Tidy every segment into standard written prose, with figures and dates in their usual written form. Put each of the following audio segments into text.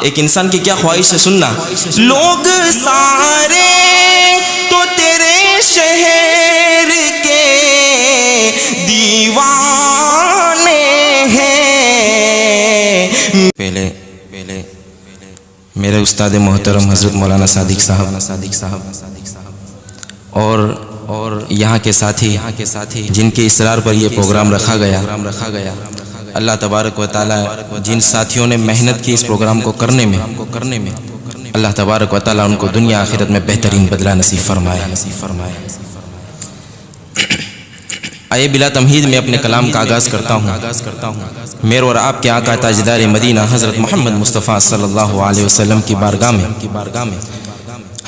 ایک انسان کی کیا خواہش ہے سننا، لوگ سارے تو تیرے شہر کے دیوانے ہیں۔ پہلے میرے استاد محترم حضرت مولانا صادق صاحب اور یہاں کے ساتھی جن کے اصرار پر یہ پروگرام رکھا گیا، اللہ تبارک و تعالیٰ جن ساتھیوں نے محنت کی اس پروگرام کو کرنے میں، اللہ تبارک و تعالیٰ ان کو دنیا آخرت میں بہترین بدلہ نصیب فرمائے۔ آئیے بلا تمہید میں اپنے کلام کا آغاز کرتا ہوں میرے اور آپ کے آقا تاجدار مدینہ حضرت محمد مصطفیٰ صلی اللہ علیہ وسلم کی بارگاہ میں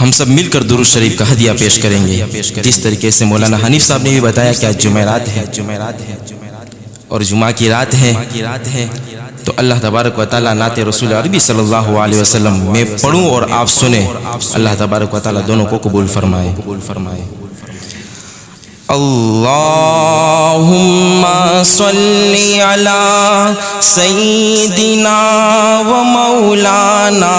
ہم سب مل کر درود شریف کا ہدیہ پیش کریں گے، جس طریقے سے مولانا حنیف صاحب نے بھی بتایا کہ آج جمعرات ہے اور جمعہ کی رات ہے، تو اللہ تبارک و تعالیٰ نعت رسول عربی صلی اللہ علیہ وسلم میں پڑھوں اور آپ سنیں، اللہ تبارک و تعالیٰ دونوں کو قبول فرمائے۔ اللہم صلی علی سیدنا و مولانا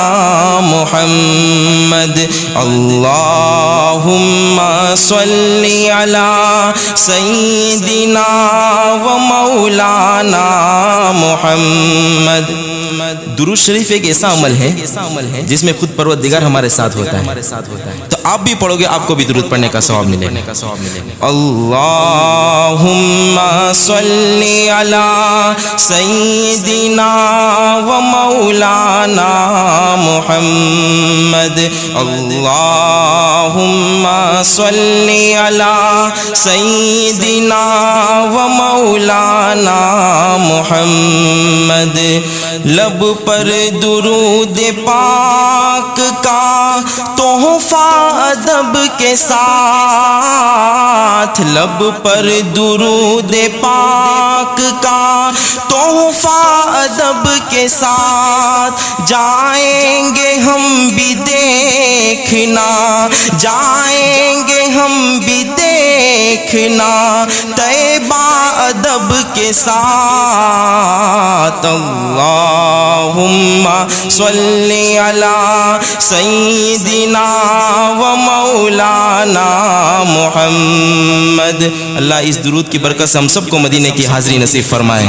محمد، اللہم صلی علی سیدنا و مولانا محمد۔ درود شریف ایک ایسا عمل ہے جس میں خود پروردگار ہمارے ساتھ ہوتا ہے، تو آپ بھی پڑھو گے آپ کو بھی درود پڑھنے کا ثواب ملے گا۔ اللہم صلی علی سیدنا و مولانا محمد، اللہم صلی علی سیدنا و مولانا محمد۔ لب پر درود پاک کا تحفہ ادب کے ساتھ، لب پر درود پاک کا تحفہ ادب کے ساتھ، جائیں گے ہم بھی دیکھنا، جائیں گے ہم بھی دیکھنا طیبہ ادب کے ساتھ۔ اللہم صلی علی سیدنا و مولانا محمد۔ اللہ اس درود کی برکت سے ہم سب کو مدینے کی حاضری نصیب فرمائے۔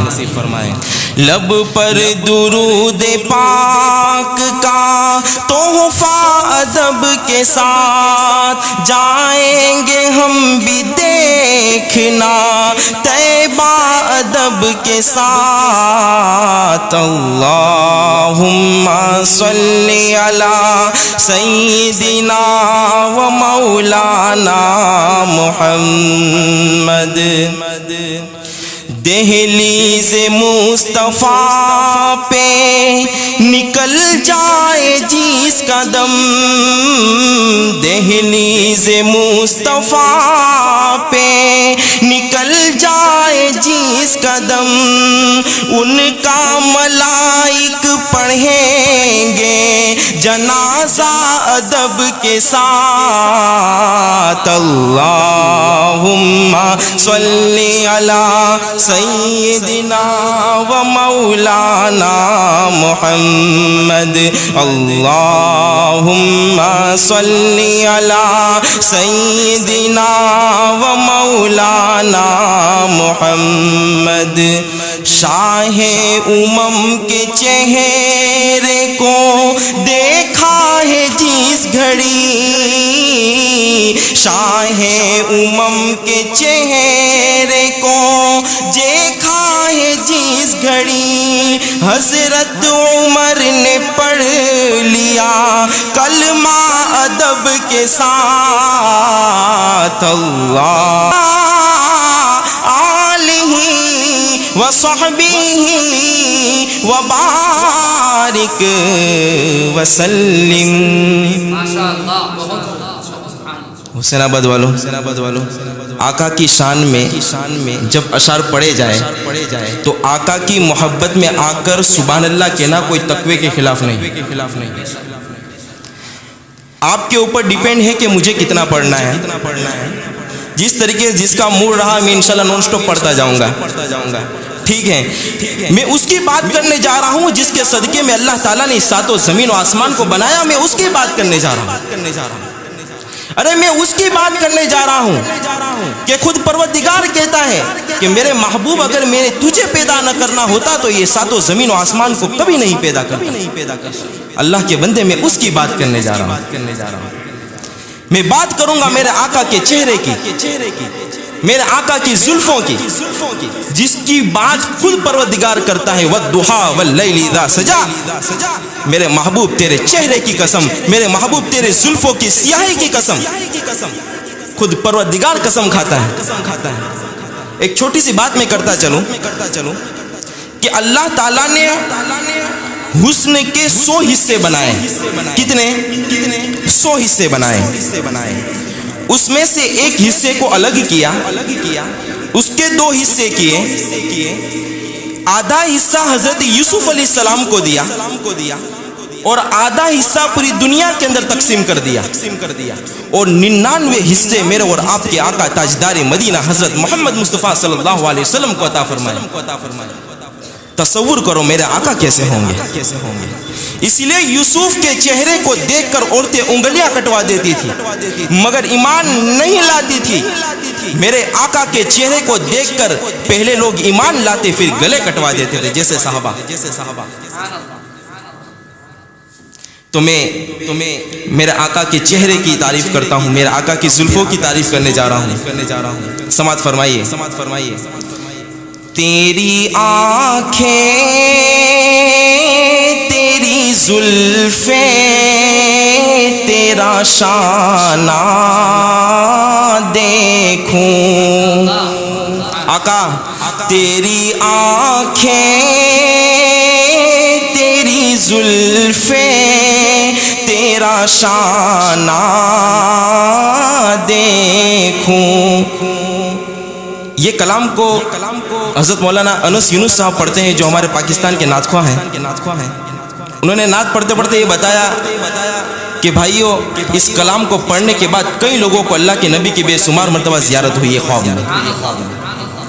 لب پر درود پاک کا تحفہ ادب کے ساتھ، جائیں گے ہم بھی دیکھنا طیبہ ادب کے ساتھ۔ اللہم صلی علی سیدنا و مولانا محمد۔ دہلیز مصطفیٰ پہ نکل جائے جس قدم، دہلیز مصطفیٰ پہ نکل جائے جس قدم، ان کا ملائک پڑھیں گے جنازہ ادب کے ساتھ۔ اللہم صلی علی سیدنا و مولانا محمد، اللہم صلی علی سیدنا و مولانا محمد۔ شاہ امم کے چہرے کو دیکھا ہے جس گھڑی، شاہ امم کے چہرے کو دیکھا ہے جس گھڑی، حضرت عمر نے پڑھ لیا کلمہ ادب کے ساتھ۔ اللہ وصحبہ وبارک وسلم۔ حسین آباد والوں، آقا کی شان میں جب اشعار پڑھے جائے تو آقا کی محبت میں آ کر سبحان اللہ کہنا کوئی تقوی کے خلاف نہیں۔ آپ کے اوپر ڈیپینڈ ہے کہ مجھے کتنا پڑھنا ہے، جس طریقے جس کا موڈ رہا میں انشاءاللہ نان سٹاپ پڑھتا جاؤں گا، ٹھیک ہے، میں اس کی بات کرنے جا رہا ہوں جس کے صدقے میں اللہ تعالیٰ نے ساتوں زمین و آسمان کو بنایا. میں اس کی بات کرنے جا رہا ہوں. ارے میں اس کی بات کرنے جا رہا ہوں کہ خود پروردگار کہتا ہے کہ میرے محبوب اگر میں نے تجھے پیدا نہ کرنا ہوتا تو یہ ساتوں زمین و آسمان کو کبھی نہیں پیدا کرتا. اللہ کے بندے میں اس کی بات کرنے جا رہا ہوں. میں بات کروں گا میرے آقا کے چہرے کی، میرے آقا کی زلفوں کی، جس کی بات خود پروردگار کرتا ہے وَالضُّحَىٰ وَاللَّيْلِ اِذَا سَجَىٰ. میرے محبوب تیرے چہرے کی قسم، میرے محبوب تیرے زلفوں کی سیاہی کی قسم، خود پروردگار قسم کھاتا ہے. ایک چھوٹی سی بات میں کرتا چلوں کہ اللہ تعالیٰ نے حسن کے 100 حصے بنائے. کتنے؟ 100 حصے بنائے. اس میں سے ایک حصے کو الگ کیا، اس کے 2 حصے کیے. آدھا حصہ حضرت یوسف علیہ السلام کو دیا اور آدھا حصہ پوری دنیا کے اندر تقسیم کر دیا، اور 99 حصے میرے اور آپ کے آقا تاجدار مدینہ حضرت محمد مصطفیٰ صلی اللہ علیہ وسلم کو عطا فرمائے. تصور کرو میرے آقا کیسے ہوں گے. اسی لیے یوسف کے چہرے کو دیکھ کر عورتیں انگلیاں کٹوا دیتی تھی مگر ایمان نہیں لاتی تھی. میرے آقا کے چہرے کو دیکھ کر پہلے لوگ ایمان لاتے پھر گلے کٹوا دیتے تھے جیسے صحابہ. تو میں میرے آقا کے چہرے کی تعریف کرتا ہوں، میرے آقا کی زلفوں کی تعریف کرنے جا رہا ہوں. سماعت فرمائیے. تیری آنکھیں تیری زلفیں تیرا شانہ دیکھوں. آقا تیری آنکھیں تیری زلفیں تیرا شانہ دیکھوں. یہ کلام کو حضرت مولانا انس یونس صاحب پڑھتے ہیں جو ہمارے پاکستان کے نعت خواہ ہیں. انہوں نے نعت پڑھتے پڑھتے یہ بتایا کہ بھائیو اس کلام کو پڑھنے کے بعد کئی لوگوں کو اللہ کے نبی کی بے شمار مرتبہ زیارت ہوئی ہے خواب میں.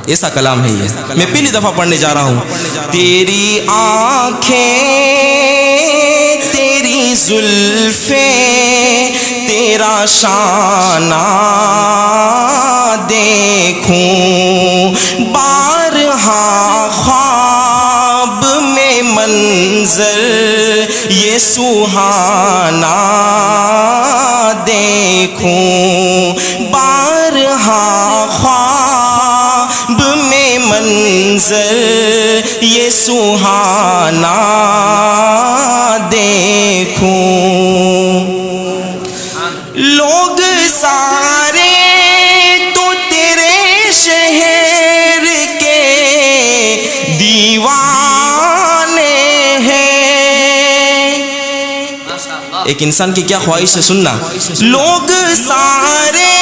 ایسا کلام ہے یہ. میں پہلی دفعہ پڑھنے جا رہا ہوں. تیری آنکھیں تیری زلفیں تیرا شانہ دیکھوں. بارہا خواب میں منظر یہ سہانا دیکھوں. بارہا خواب میں منظر یہ سہانا دیکھوں. لوگ سارے تو تیرے شہر کے دیوانے ہیں. ایک انسان کی کیا خواہش ہے سننا. لوگ سارے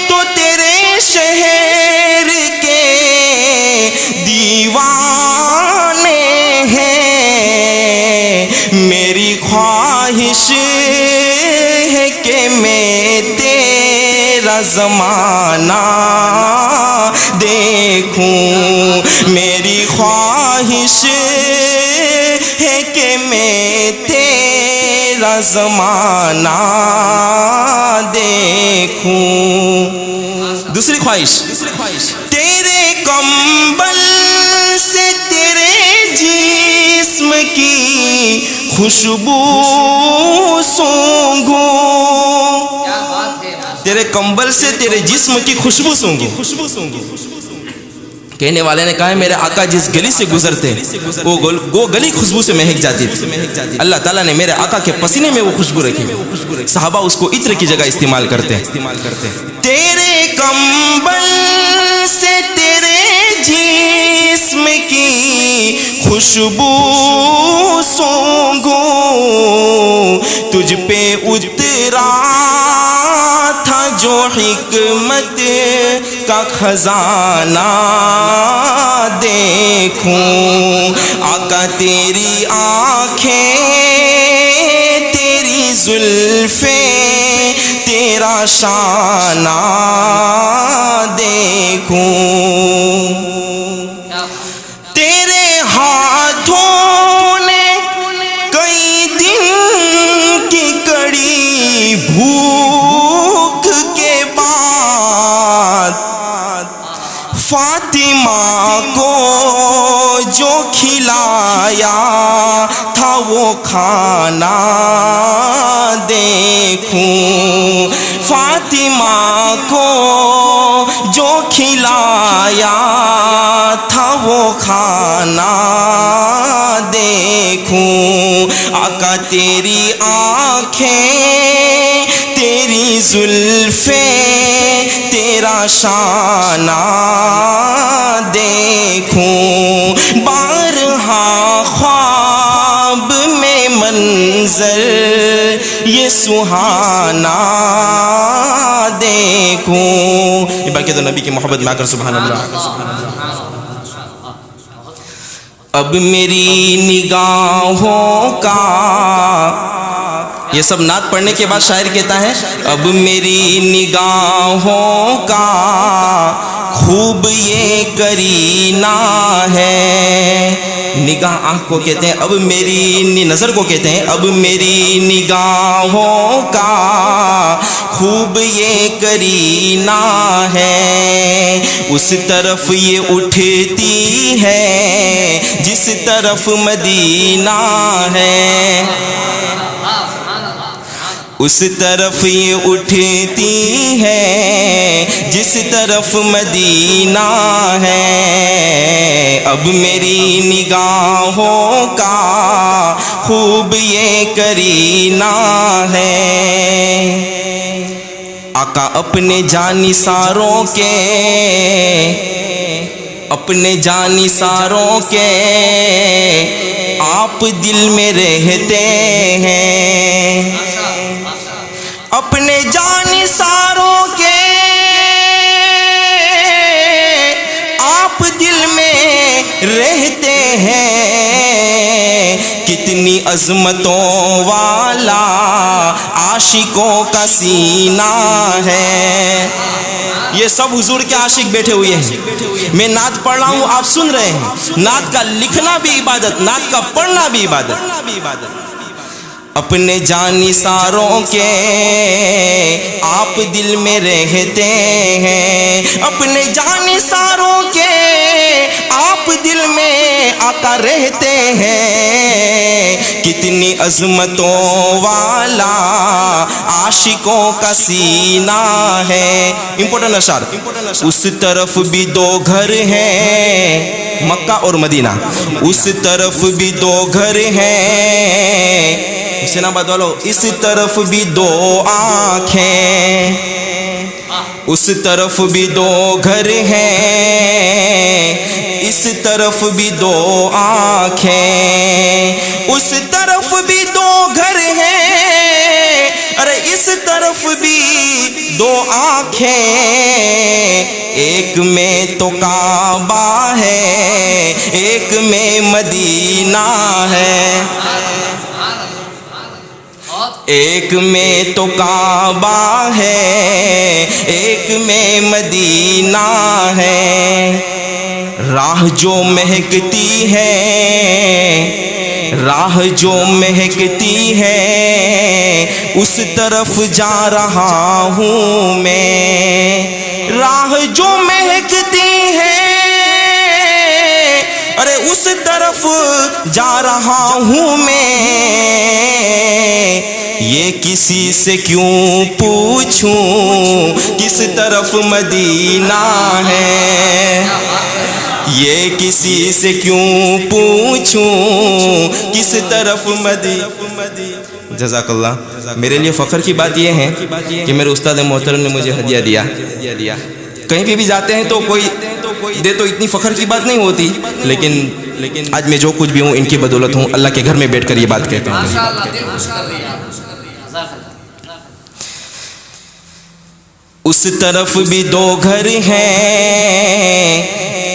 تو تیرے شہر کے دیوانے ہیں. میری خواہش ہے کہ میں تیرا زمانہ دیکھوں. میری خواہش ہے کہ میں تیرا زمانہ دیکھوں. دوسری خواہش تیرے کمبل سے تیرے جسم کی خوشبو سونگوں. تیرے کمبل سے تیرے جسم کی خوشبو سونگوں. کہنے والے نے کہا میرے آقا جس گلی سے گزرتے وہ گلی خوشبو سے مہک جاتی تھی. اللہ تعالیٰ نے میرے آقا کے پسینے میں وہ خوشبو رکھی. صحابہ اس کو عطر کی جگہ استعمال کرتے. تیرے کمبل سے تیرے جسم کی خوشبو سونگوں. تجھ پہ اترا تھا جو حکمت کا خزانہ دیکھوں. آقا تیری آنکھیں تیری زلفیں تیرا شانہ دیکھوں. فاطمہ کو جو کھلایا تھا وہ کھانا دیکھوں، فاطمہ کو جو کھلایا تھا وہ کھانا دیکھوں، آقا تیری آنکھیں، تیری زلفیں، تیرا شانہ دیکھوں، بارہا خواب میں منظر یہ سہانا دیکھوں۔ یہ باقی تو نبی کی محبت میں آ کر سبحان اللہ۔ اب میری نگاہوں کا، یہ سب نعت پڑھنے کے بعد شاعر کہتا ہے اب میری نگاہوں کا خوب یہ کرینہ ہے، نگاہ آنکھ کو کہتے ہیں، اب میری نظر کو کہتے ہیں، اب میری نگاہوں کا خوب یہ کرینہ ہے، اس طرف یہ اٹھتی ہے جس طرف مدینہ ہے، اس طرف یہ اٹھتی ہے جس طرف مدینہ ہے، اب میری نگاہوں کا خوب یہ کرینہ ہے۔ آقا اپنے جانثاروں کے، اپنے جانثاروں کے آپ دل میں رہتے ہیں، اپنے جانثاروں کے آپ دل میں رہتے ہیں، کتنی عظمتوں والا عاشقوں کا سینہ ہے۔ یہ سب حضور کے عاشق بیٹھے ہوئے ہیں، میں نعت پڑھ رہا ہوں، آپ سن رہے ہیں، نعت کا لکھنا بھی عبادت، نعت کا پڑھنا بھی عبادت۔ اپنے جانثاروں کے آپ دل میں رہتے ہیں، اپنے جانثاروں کے آپ دل میں آقا رہتے ہیں، کتنی عظمتوں والا عاشقوں کا سینہ ہے۔ امپورٹنٹ اشعار، اس طرف بھی دو گھر ہیں، مکہ اور مدینہ، اس طرف بھی دو گھر ہیں، حسین آباد والو، اس طرف بھی دو آنکھیں، اس طرف بھی دو گھر ہیں، اس طرف بھی دو آنکھیں، اس طرف بھی دو گھر ہیں، ارے اس طرف بھی دو آنکھیں، ایک میں تو کعبہ ہے ایک میں مدینہ ہے، ایک میں تو کعبہ ہے ایک میں مدینہ ہے، راہ جو مہکتی ہے، راہ جو مہکتی ہے اس طرف جا رہا ہوں میں، راہ جو مہکتی ہے ارے اس طرف جا رہا ہوں میں، یہ کسی سے کیوں پوچھوں کس طرف مدینہ ہے، یہ کسی سے کیوں پوچھوں کس طرف مدینہ۔ جزاک اللہ۔ میرے لیے فخر کی بات یہ ہے کہ میرے استاد محترم نے مجھے ہدیہ دیا، کہیں بھی جاتے ہیں تو کوئی دے تو اتنی فخر کی بات نہیں ہوتی، لیکن آج میں جو کچھ بھی ہوں ان کی بدولت ہوں، اللہ کے گھر میں بیٹھ کر یہ بات کہتا ہوں۔ اس طرف بھی دو گھر ہیں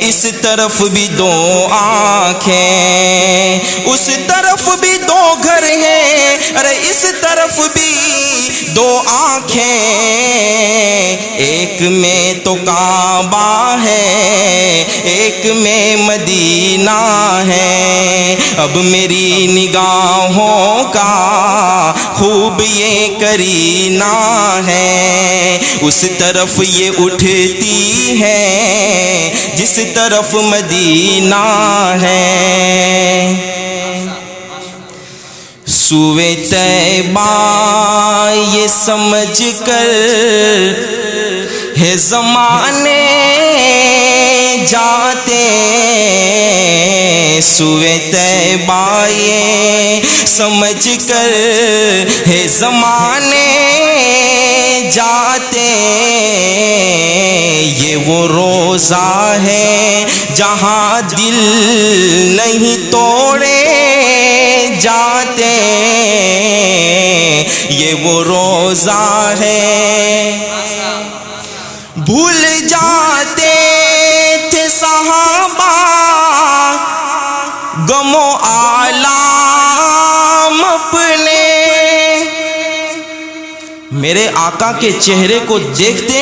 اس طرف بھی دو آنکھیں، اس طرف بھی دو گھر ہیں ارے اس طرف بھی دو آنکھیں، ایک میں تو کعبہ ہے ایک میں مدینہ ہے، اب میری نگاہوں کا خوب یہ کرینہ ہے، اس طرف یہ اٹھتی ہے جس طرف مدینہ ہے۔ سوئے طیبہ یہ سمجھ کر ہے زمانے جاتے، سوئے طیبہ یہ سمجھ کر ہے زمانے جاتے، یہ وہ روزہ ہے جہاں دل نہیں توڑے جاتے، یہ وہ روزہ ہے۔ بھول جاتے تھے صحابہ غم و آلام اپنے، میرے آقا کے چہرے کو دیکھتے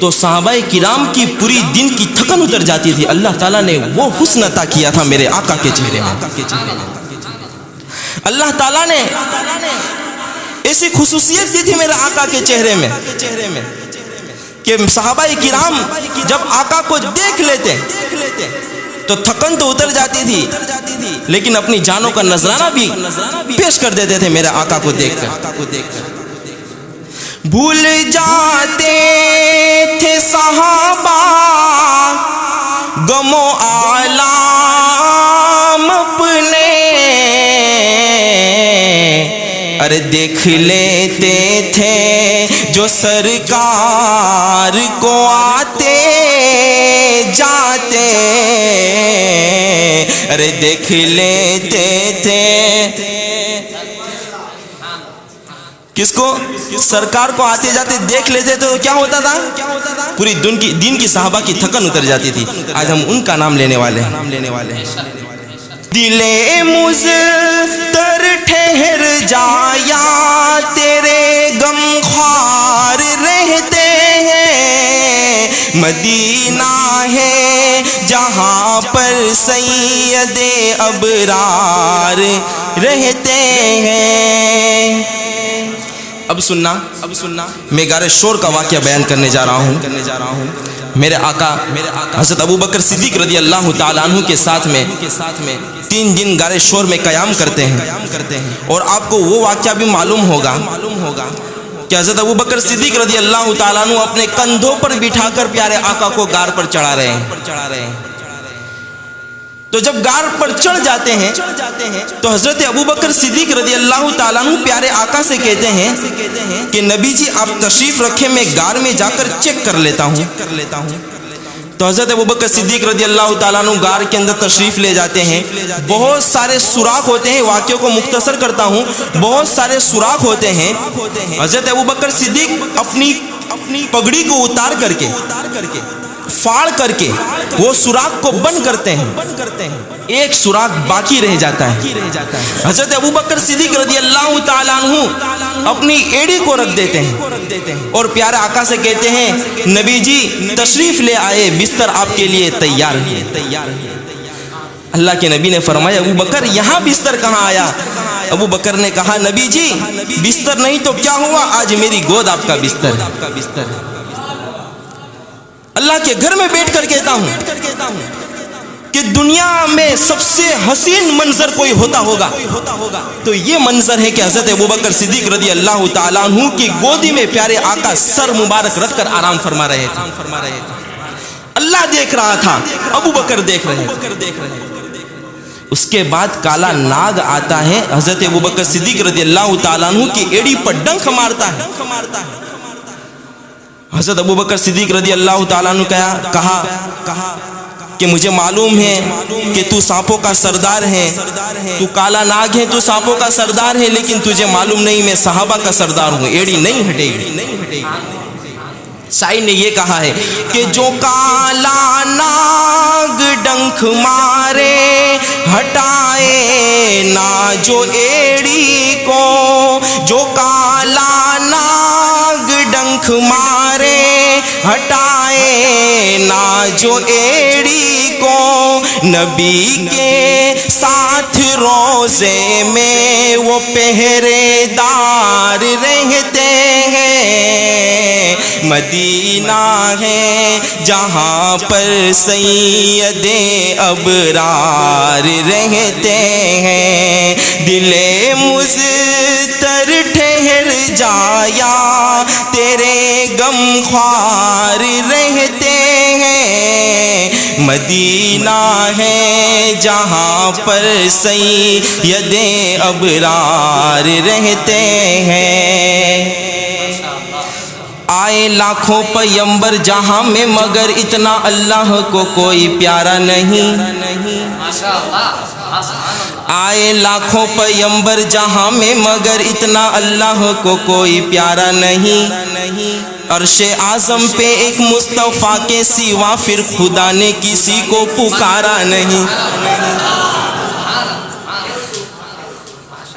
تو صحابہ کرام کی پوری دن کی تھکن اتر جاتی تھی۔ اللہ تعالیٰ نے وہ حسن عطا کیا تھا میرے آقا کے چہرے میں، اللہ تعالیٰ نے ایسی خصوصیت دی تھی میرے آقا کے چہرے میں کہ صحابہ کرام جب آقا کو دیکھ لیتے تو تھکن تو اتر جاتی تھی، لیکن اپنی جانوں کا نذرانہ بھی پیش کر دیتے تھے میرے آقا کو دیکھ کر۔ بھول جاتے تھے صحابہ غم و آلام اپنے، ارے دیکھ لیتے تھے جو سرکار کو آتے جاتے، ارے دیکھ لیتے تھے کس کو؟ سرکار کو آتے جاتے دیکھ لیتے تھے تو کیا ہوتا تھا؟ پوری دن کی صحابہ کی تھکن اتر جاتی تھی۔ آج ہم ان کا نام لینے والے ہیں۔ دل مضطر ٹھہر جایا تیرے غم خوار رہتے ہیں، مدینہ ہے جہاں پر سید ابرار رہتے ہیں۔ اب سننا میں غار شور کا واقعہ بیان کرنے جا رہا ہوں۔ میرے آقا حضرت ابوبکر صدیق رضی اللہ تعالیٰ عنہ کے ساتھ میں 3 دن غار شور میں قیام کرتے ہیں، اور آپ کو وہ واقعہ بھی معلوم ہوگا کہ حضرت ابوبکر صدیق رضی اللہ تعالیٰ عنہ اپنے کندھوں پر بٹھا کر پیارے آقا کو غار پر چڑھا رہے ہیں۔ تو جب غار پر چڑھ جاتے ہیں تو حضرت ابوبکر صدیق رضی اللہ تعالیٰ عنہ پیارے آقا سے کہتے ہیں کہ نبی جی آپ تشریف رکھیں، میں غار میں جا کر چیک کر لیتا ہوں۔ تو حضرت ابوبکر صدیق رضی اللہ تعالیٰ عنہ غار کے اندر تشریف لے جاتے ہیں۔ بہت سارے سوراخ ہوتے ہیں، واقعوں کو مختصر کرتا ہوں، بہت سارے سوراخ ہوتے ہیں۔ حضرت ابوبکر صدیق اپنی پگڑی کو اتار کر کے پھاڑ کر کے وہ سوراخ کو بند کرتے ہیں، ایک سوراخ باقی رہ جاتا ہے۔ حضرت ابوبکر صدیق رضی اللہ تعالیٰ عنہ اپنی ایڑی کو رکھ دیتے ہیں اور پیارے آقا سے کہتے ہیں نبی جی تشریف لے آئے، بستر آپ کے لیے تیار ہے۔ اللہ کے نبی نے فرمایا ابوبکر یہاں بستر کہاں آیا؟ ابوبکر نے کہا نبی جی بستر نہیں تو کیا ہوا، آج میری گود آپ کا بستر ہے۔ اللہ کے گھر میں بیٹھ کر کہتا ہوں کہ دنیا میں سب سے حسین منظر کوئی ہوتا ہوگا تو یہ منظر ہے کہ حضرت ابوبکر صدیق رضی اللہ تعالیٰ عنہ کی گودی میں پیارے آقا سر مبارک رکھ کر آرام فرما رہے تھے۔ اللہ دیکھ رہا تھا، ابوبکر دیکھ رہے تھے۔ اس کے بعد کالا ناگ آتا ہے، حضرت ابوبکر صدیق رضی اللہ تعالیٰ عنہ کی ایڑی پر ڈنک مارتا ہے۔ حضرت ابوبکر صدیق رضی اللہ تعالیٰ عنہ کہا کہ مجھے معلوم ہے کہ تو سانپوں کا سردار ہے، تو کالا ناگ ہے، تو سانپوں کا سردار ہے، لیکن تجھے معلوم نہیں میں صحابہ کا سردار ہوں، ایڑی نہیں ہٹے گی۔ شاعر نے یہ کہا ہے کہ جو کالا ناگ ڈنک مارے ہٹائے نہ جو ایڑی کو، جو کالا ناگ ڈنک مارے ہٹائے نا جو ایڑی کو نبی کے ساتھ روزے میں وہ پہرے دار رہتے ہیں، مدینہ ہے جہاں پر سید ابرار رہتے ہیں، دل مضطر ٹھہر جایا تیرے غم خوار رہتے ہیں، مدینہ ہے جہاں پر سید ابرار رہتے ہیں۔ آئے لاکھوں پیغمبر جہاں میں مگر اتنا اللہ کو کوئی پیارا نہیں، آئے لاکھوں پیغمبر جہاں میں مگر اتنا اللہ کو کوئی پیارا نہیں، عرش اعظم پہ ایک مصطفیٰ کے سوا پھر خدا نے کسی کو پکارا نہیں،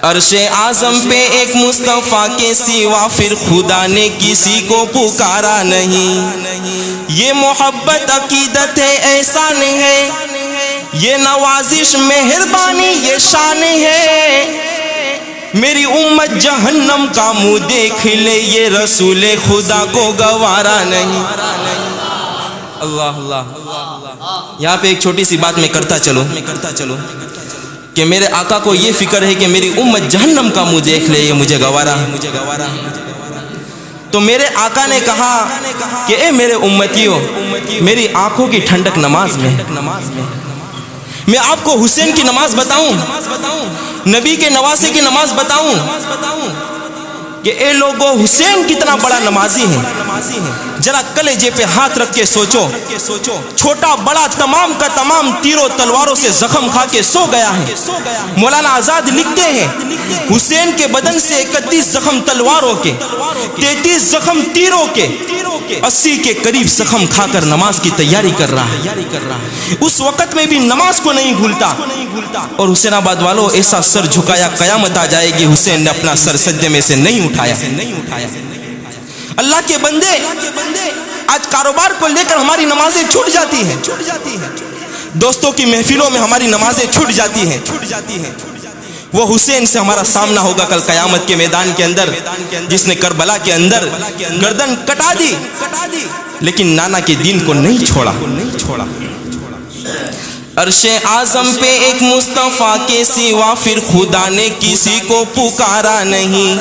عرش اعظم پہ ایک مصطفیٰ کے سوا پھر خدا نے کسی کو پکارا نہیں، یہ محبت عقیدت ہے احسان ہے، یہ نوازش مہربانی یہ شان ہے، میری امت جہنم کا منہ دیکھ لے یہ رسول خدا کو گوارا نہیں۔ اللہ اللہ، یہاں پہ ایک چھوٹی سی بات میں کرتا چلوں کہ میرے آقا کو یہ فکر ہے کہ میری امت جہنم کا منہ دیکھ لے یہ مجھے گوارا ہے، تو میرے آقا نے کہا کہ اے میرے امتیوں، میری آنکھوں کی ٹھنڈک نماز میں، میں آپ کو حسین کی نماز بتاؤں، نبی کے نواسے کی نماز بتاؤں کہ اے لوگو حسین کتنا بڑا نمازی ہے، ذرا کلیجے پہ ہاتھ رکھ کے سوچو، چھوٹا بڑا تمام کا تمام تیروں تلواروں سے زخم کھا کے سو گیا ہے۔ مولانا آزاد لکھتے ہیں حسین کے بدن سے 31 زخم تلواروں کے، 33 زخم تیروں کے، 80 کے قریب زخم کھا کر نماز کی تیاری کر رہا ہے، اس وقت میں بھی نماز کو نہیں بھولتا، اور حسین آباد والوں ایسا سر جھکایا قیامت آ جائے گی حسین نے اپنا سر سجدے میں سے نہیں اٹھایا۔ اللہ کے بندے آج کاروبار کو لے کر ہماری نمازیں چھوٹ جاتی ہیں، دوستوں کی محفلوں میں ہماری نمازیں چھوٹ جاتی ہیں، وہ حسین سے ہمارا سامنا ہوگا کل قیامت کے میدان کے اندر، جس نے کربلا کے اندر گردن کٹا دی لیکن نانا کے دین کو نہیں چھوڑا۔ عرش اعظم پہ ایک مصطفیٰ کے سوا پھر خدا نے کسی کو پکارا نہیں،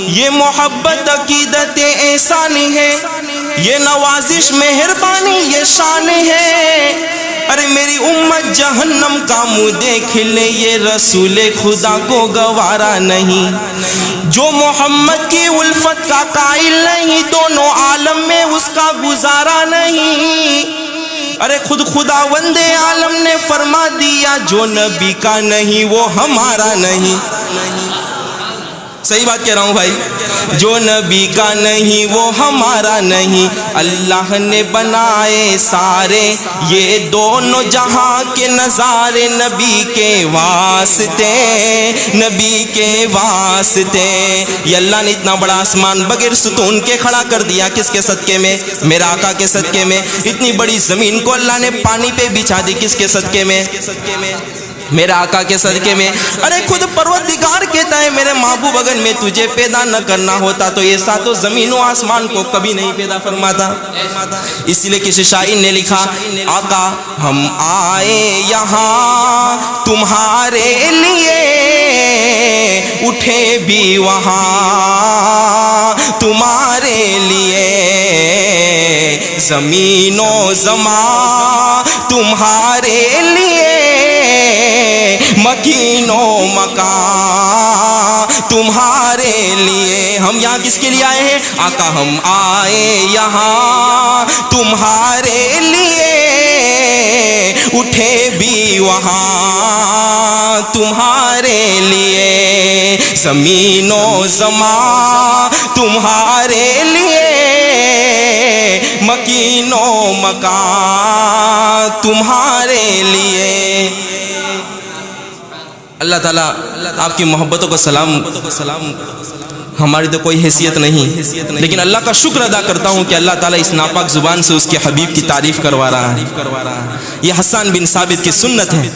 یہ محبت عقیدت احسان ہے، یہ نوازش مہربانی یہ شان ہے، ارے میری امت جہنم کا منہ دیکھ لے یہ رسول خدا کو گوارا نہیں، جو محمد کی الفت کا قائل نہیں دونوں عالم میں اس کا گزارا نہیں، ارے خود خداوند عالم نے فرما دیا جو نبی کا نہیں وہ ہمارا نہیں۔ صحیح بات کہہ رہا ہوں بھائی، جو نبی کا نہیں وہ ہمارا نہیں، اللہ نے بنائے سارے یہ دونوں جہاں کے نظارے نبی کے واسطے، نبی کے واسطے، یہ اللہ نے اتنا بڑا آسمان بغیر ستون کے کھڑا کر دیا کس کے صدقے میں؟ میرا آقا کے صدقے میں۔ اتنی بڑی زمین کو اللہ نے پانی پہ بچھا دی کس کے صدقے میں؟ میرے آقا کے صدقے میں۔ ارے خود پروردگار کہتا ہے میرے محبوب اگر میں تجھے پیدا نہ کرنا ہوتا تو یہ ساتوں زمین و آسمان کو کبھی نہیں پیدا فرماتا۔ اسی لیے کسی شاعر نے لکھا آقا ہم آئے یہاں تمہارے لیے، اٹھے بھی وہاں تمہارے لیے، زمین و زمان تمہارے لیے، مکین و مکان تمہارے لیے۔ ہم یہاں کس کے لیے آئے ہیں؟ آقا ہم آئے یہاں تمہارے لیے، اٹھے بھی وہاں تمہارے لیے، زمین و زمان تمہارے لیے، مکین و مکان تمہارے لیے۔ اللہ اللہ تعالیٰ آپ کی محبتوں کو سلام، ہماری تو کوئی حیثیت نہیں، لیکن اللہ کا شکر ادا کرتا ہوں کہ اللہ تعالیٰ اس ناپاک زبان سے اس کے حبیب کی تعریف کروا رہا ہے۔ یہ حسان بن ثابت کی سنت ہے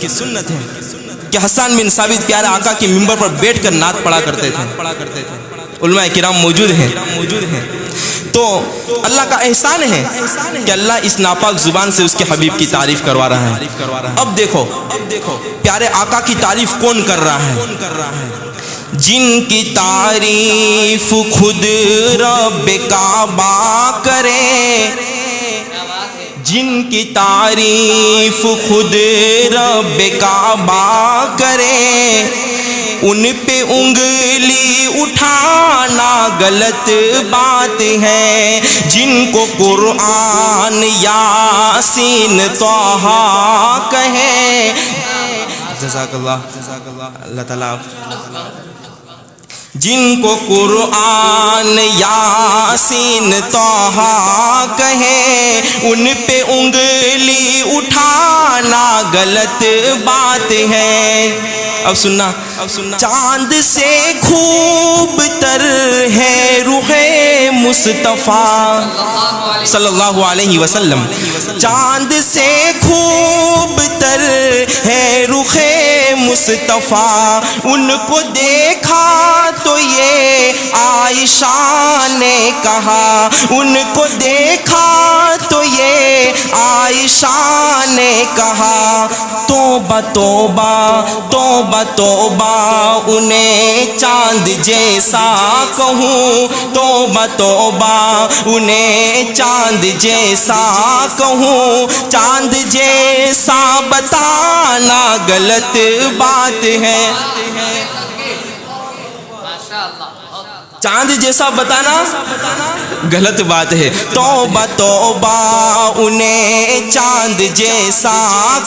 کہ حسان بن ثابت پیارے آقا کے منبر پر بیٹھ کر نعت پڑھا کرتے تھے، علماء کرام موجود ہیں۔ تو اللہ کا احسان ہے کہ اللہ اس ناپاک زبان سے اس کے حبیب کی تعریف کروا رہا ہے۔ اب دیکھو پیارے آقا کی تعریف کون کر رہا ہے؟ جن کی تعریف خود رب کعبہ کرے، جن کی تعریف خود رب کعبہ کرے، ان پہ انگلی اٹھانا غلط بات ہے۔ جن کو قرآن یاسین طٰہٰ کہے، جزاک اللہ، اللہ تعالیٰ جن کو قرآن یاسین طٰہٰ کہے، ان پہ انگلی اٹھانا غلط بات ہے۔ اب سننا، چاند سے خوب تر ہے رخ مصطفیٰ صلی اللہ علیہ وسلم، چاند سے خوب تر ہے رخ مصطفیٰ، ان کو دیکھا تو یہ عائشہ نے کہا، ان کو دیکھا تو یہ عائشہ نے کہا، توبہ توبہ توبہ توبہ انہیں چاند جیسا کہوں، توبہ توبہ انہیں چاند جیسا کہوں، چاند جیسا بتانا غلط بات ہے۔ چاند جیسا بتانا غلط بات ہے۔ توبہ توبہ انہیں چاند جیسا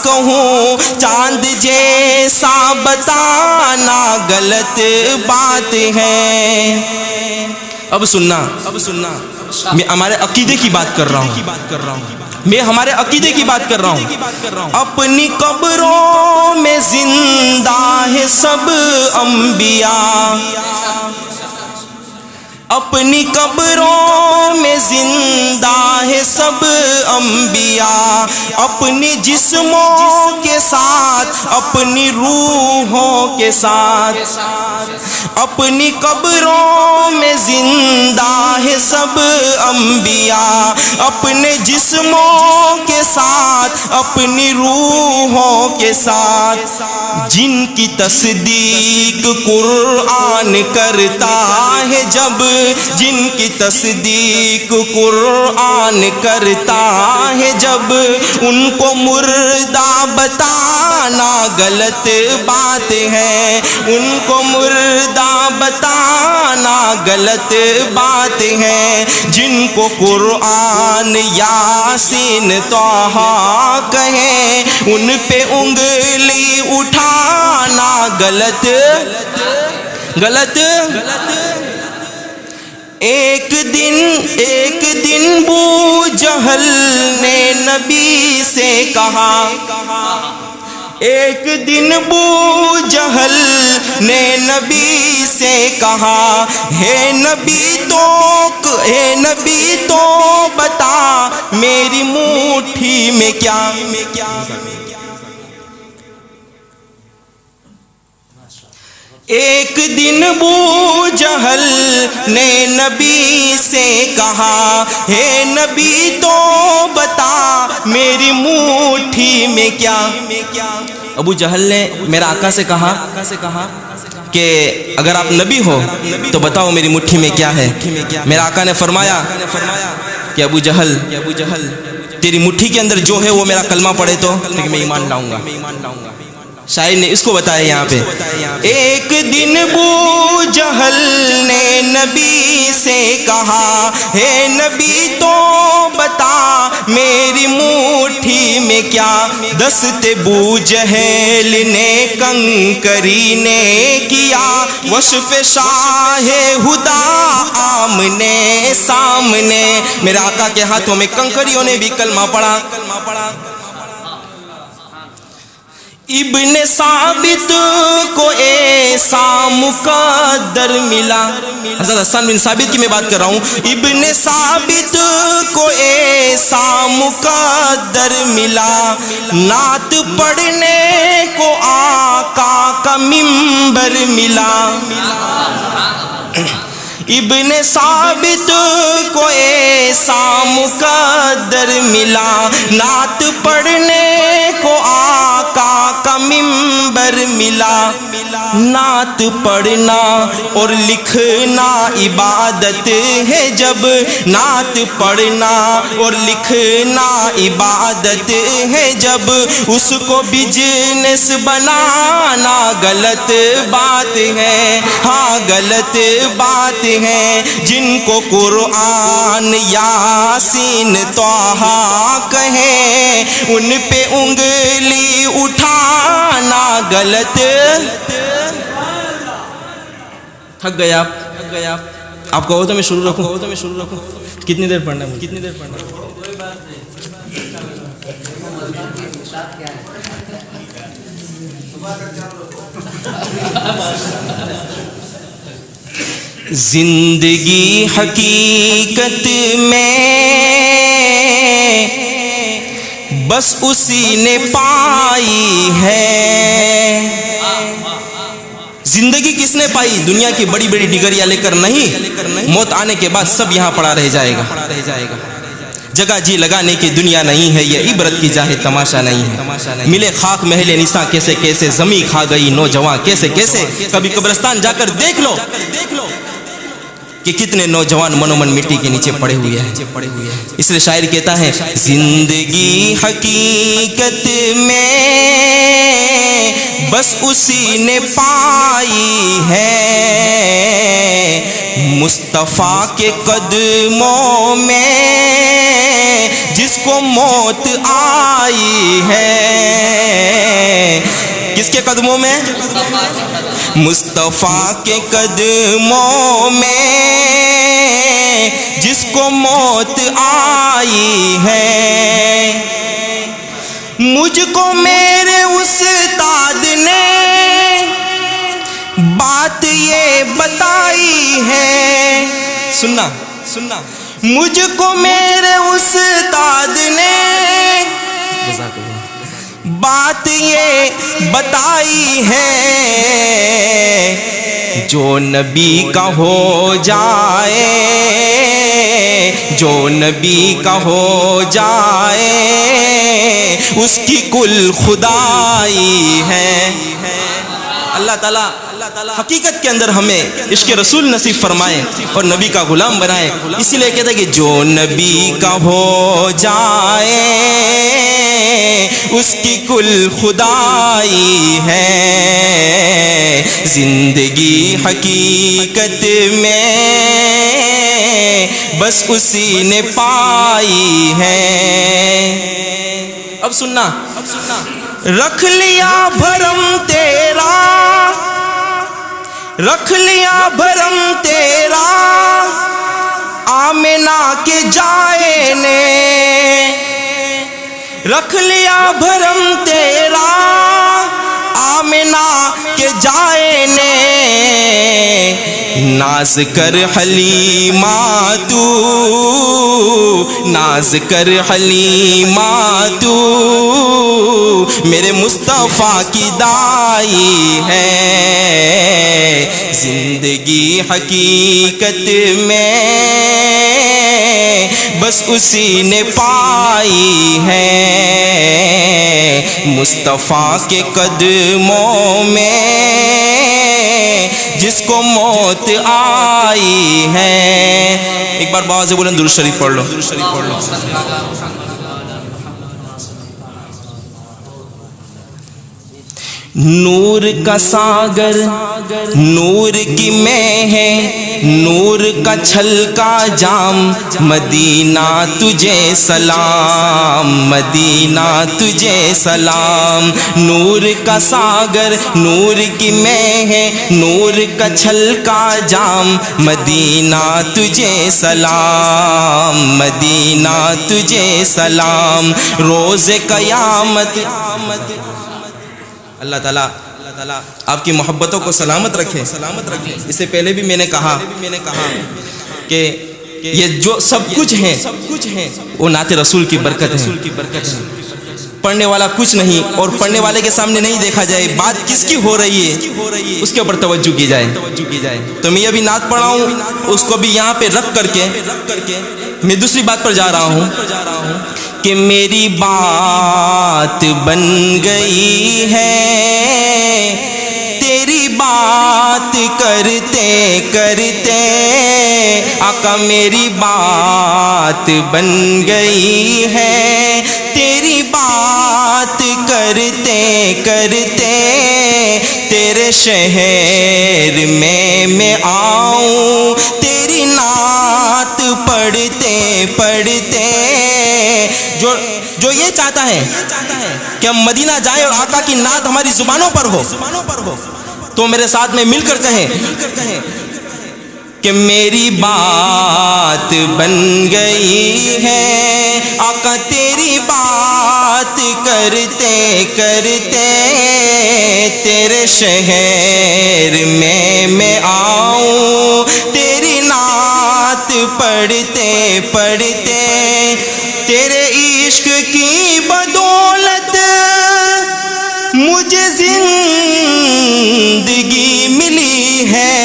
کہوں، چاند جیسا بتانا غلط بات ہے۔ اب سننا، میں ہمارے عقیدے کی بات کر رہا ہوں، میں ہمارے عقیدے کی بات کر رہا ہوں۔ اپنی قبروں میں زندہ ہے سب انبیاء، اپنی قبروں میں زندہ ہے سب انبیاء، اپنی جسموں کے ساتھ اپنی روحوں کے ساتھ، اپنی قبروں میں زندہ ہے سب انبیاء، اپنے جسموں کے ساتھ اپنی روحوں کے ساتھ، جن کی تصدیق قرآن کرتا ہے جب، جن کی تصدیق قرآن کرتا ہے جب، ان کو مردہ بتانا غلط بات ہے، ان کو مردہ بتانا غلط بات ہے۔ جن کو قرآن یاسین طٰہٰ کہے، ان پہ انگلی اٹھانا غلط۔ ایک دن بو جہل نے نبی سے کہا، ایک دن بو جہل نے نبی سے کہا، ہے نبی تو بتا میری مٹھی میں کیا۔ ایک دن بو جہل نے نبی سے کہا، ہے نبی تو بتا میری مٹھی میں کیا۔ ابو جہل نے میرا آقا سے کہا کہ اگر آپ نبی ہو تو بتاؤ میری مٹھی میں کیا ہے۔ میرا آقا نے فرمایا کہ ابو جہل تیری مٹھی کے اندر جو ہے وہ میرا کلمہ پڑھے تو میں ایمان لاؤں گا۔ شاعر نے اس کو بتایا یہاں پہ، ایک دن بو جہل نے نبی سے کہا، ہے نبی تو بتا میری مٹھی میں کیا۔ دست بو جہل نے کنکری نے کیا، وصف شاہ ہدا آمنے سامنے۔ میرے آقا کے ہاتھوں میں کنکریوں نے بھی کلمہ پڑھا۔ ابن ثابت کو ایسا مقدر ملا، حضرت حسن بن ثابت کی میں بات کر رہا ہوں، ابن ثابت کو ایسا مقدر ملا، نعت پڑھنے کو آقا کا منبر ملا۔ ابن ثابت کو ایسا مقدر ملا، نعت پڑھنے کو آقا کا منبر ملا۔ نعت پڑھنا اور لکھنا عبادت ہے جب، نعت پڑھنا اور لکھنا عبادت ہے جب، اس کو بزنس بنانا غلط بات ہے، ہاں غلط بات ہے۔ جن کو قرآن یاسین طٰہٰ کہیں، ان پہ انگلی اٹھانا غلط۔ تھک گئے آپ کہو تو میں شروع رکھوں؟ کتنی دیر پڑھنا ہے؟ زندگی حقیقت میں بس اسی نے پائی ہے۔ زندگی کس نے پائی؟ دنیا کی بڑی بڑی ڈگریاں لے کر نہیں، موت آنے کے بعد سب یہاں پڑا رہ جائے گا۔ جگہ جی لگانے کی دنیا نہیں ہے، یہ عبرت کی جاہ تماشا نہیں ہے۔ ملے خاک محل نساں کیسے کیسے، زمیں کھا گئی نوجوان کیسے کیسے۔ کبھی قبرستان جا کر دیکھ لو کہ کتنے نوجوان منومن مٹی کے نیچے پڑے ہوئے ہیں۔ اس لیے شاعر کہتا ہے، زندگی حقیقت میں بس اسی نے پائی ہے، مصطفیٰ کے قدموں میں جس کو موت آئی ہے۔ کس کے قدموں میں؟ مصطفیٰ کے قدموں میں جس کو موت آئی ہے۔ مجھ کو میرے استاد نے بات یہ بتائی ہے، سننا مجھ کو میرے استاد نے بات یہ بتائی ہے، جو نبی کا ہو جائے، جو نبی کا ہو جائے، اس کی کل خدائی ہے۔ اللہ تعالیٰ حقیقت کے اندر ہمیں عشق رسول نصیب فرمائے اور نبی کا غلام بنائے۔ اسی لیے کہتے ہیں کہ جو نبی کا ہو جائے اس کی کل خدائی ہے، زندگی حقیقت میں بس اسی نے پائی ہے۔ اب سننا، رکھ لیا بھرم تیرا، رکھ لیا بھرم تیرا آمنہ کے جائے نے، رکھ لیا بھرم تیرا آمنہ کے جائے نے، ناز کر حلیمہ تو، ناز کر حلیمہ تو میرے مصطفیٰ کی دائی ہے، زندگی حقیقت میں بس اسی نے پائی ہے، مصطفیٰ کے قدموں میں جس کو موت آئی ہے۔ ایک بار باز سے بولیں درود شریف پڑھ لو۔ نور کا ساگر نور کی میں ہے، نور کا چھلکا جام، مدینہ تجھے سلام، مدینہ تجھے سلام، نور کا ساگر نور کی میں ہے، نور کا چھلکا جام، مدینہ تجھے سلام، مدینہ تجھے سلام، روز قیامت اللہ تعالیٰ آپ کی محبتوں کو سلامت رکھے۔ اس سے پہلے بھی میں نے کہا کہ یہ جو سب کچھ ہے وہ نعت رسول کی برکت ہے۔ پڑھنے والا کچھ نہیں، اور پڑھنے والے کے سامنے نہیں دیکھا جائے، بات کس کی ہو رہی ہے اس کے اوپر توجہ کی جائے۔ تو میں ابھی نعت پڑھا ہوں، اس کو بھی یہاں پہ رکھ کر کے میں دوسری بات پر جا رہا ہوں کہ میری بات بن گئی ہے تیری بات کرتے کرتے، آقا میری بات بن گئی ہے تیری بات کرتے کرتے، تیرے شہر میں آؤں تیری نعت پڑھتے پڑھتے۔ جو یہ چاہتا ہے کہ ہم مدینہ جائیں اور آقا کی نعت ہماری زبانوں پر ہو، تو میرے ساتھ میں مل کر کہیں کہ میری بات بن گئی ہے آقا تیری بات کرتے کرتے، تیرے شہر میں آؤں تیری نعت پڑھتے پڑھتے، تیرے عشق کی بدولت مجھے زندگی ملی ہے۔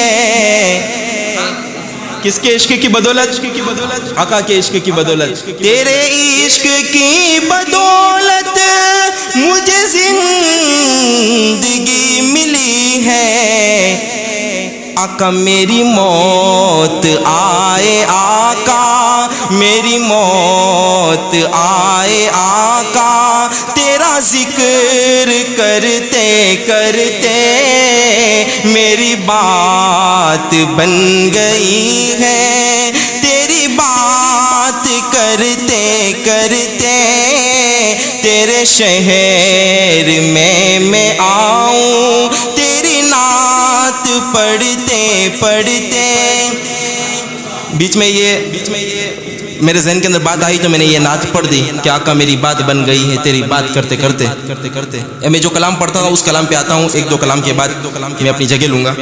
کس کے عشق کی بدولت؟ آقا کے عشق کی بدولت۔ تیرے عشق کی بدولت مجھے زندگی ملی ہے، آقا میری موت آئے آقا میری موت آئے آقا، تیرا ذکر کرتے کرتے، میری بات بن گئی ہے تیری بات کرتے کرتے، تیرے شہر میں آؤں تیری نعت پڑھتے پڑھتے۔ بیچ میں یہ میرے ذہن کے اندر بات آئی تو میں نے یہ نعت پڑھ دی کہ آقا میری بات بن گئی ہے تیری بات کرتے کرتے۔ میں جو کلام پڑھتا ہوں اس کلام پہ آتا ہوں، ایک دو کلام کے بعد میں اپنی جگہ لوں گا۔